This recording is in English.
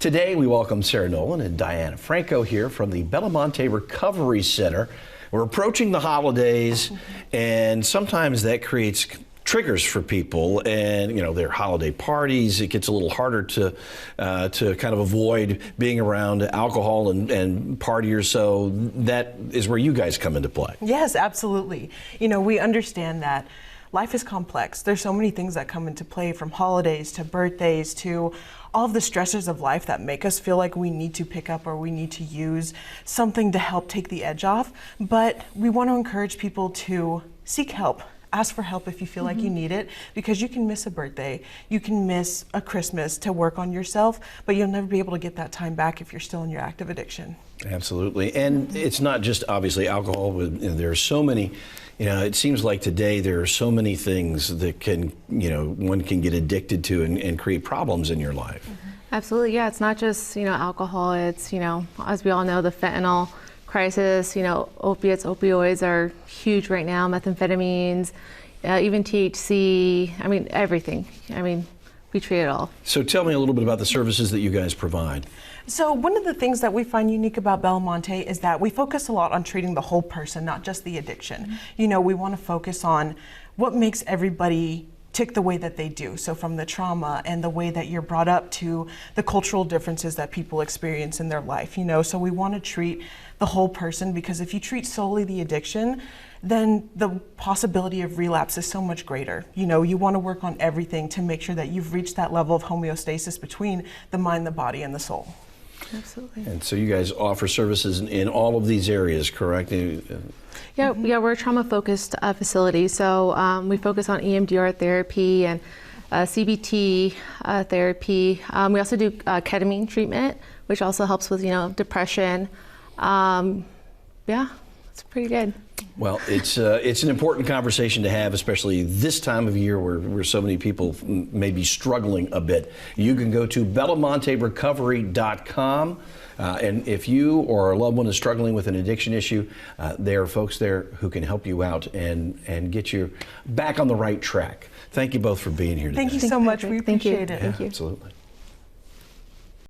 Today we welcome Sarah Nolan and Diana Franco here from the Bella Monte Recovery Center. We're approaching the holidays, and sometimes that creates triggers for people, and their holiday parties. It gets a little harder to kind of avoid being around alcohol and partiers. So that is where you guys come into play. Yes, absolutely. We understand that life is complex. There's so many things that come into play, from holidays to birthdays to all of the stressors of life that make us feel like we need to pick up or we need to use something to help take the edge off. But we want to encourage people to seek help. Ask for help if you feel like you need it, because you can miss a birthday, you can miss a Christmas to work on yourself, but you'll never be able to get that time back if you're still in your active addiction. Absolutely. And it's not just obviously alcohol, but there are so many, it seems like today there are so many things that can, one can get addicted to and create problems in your life. Absolutely, yeah. It's not just, alcohol. It's, as we all know, the fentanyl crisis, opiates, opioids are huge right now, methamphetamines, even THC, everything. We treat it all. So tell me a little bit about the services that you guys provide. So one of the things that we find unique about Bella Monte is that we focus a lot on treating the whole person, not just the addiction. We want to focus on what makes everybody tick the way that they do. So from the trauma and the way that you're brought up to the cultural differences that people experience in their life, so we want to treat the whole person, because if you treat solely the addiction, then the possibility of relapse is so much greater. You want to work on everything to make sure that you've reached that level of homeostasis between the mind, the body, and the soul. Absolutely. And so you guys offer services in all of these areas, correct? Yeah, we're a trauma-focused facility, so we focus on EMDR therapy and CBT therapy. We also do ketamine treatment, which also helps with, depression. Yeah, it's pretty good. Well, it's an important conversation to have, especially this time of year where so many people may be struggling a bit. You can go to bellamonterecovery.com, and if you or a loved one is struggling with an addiction issue, there are folks there who can help you out and get you back on the right track. Thank you both for being here today. Thank you so much. We appreciate it. Thank you. Absolutely.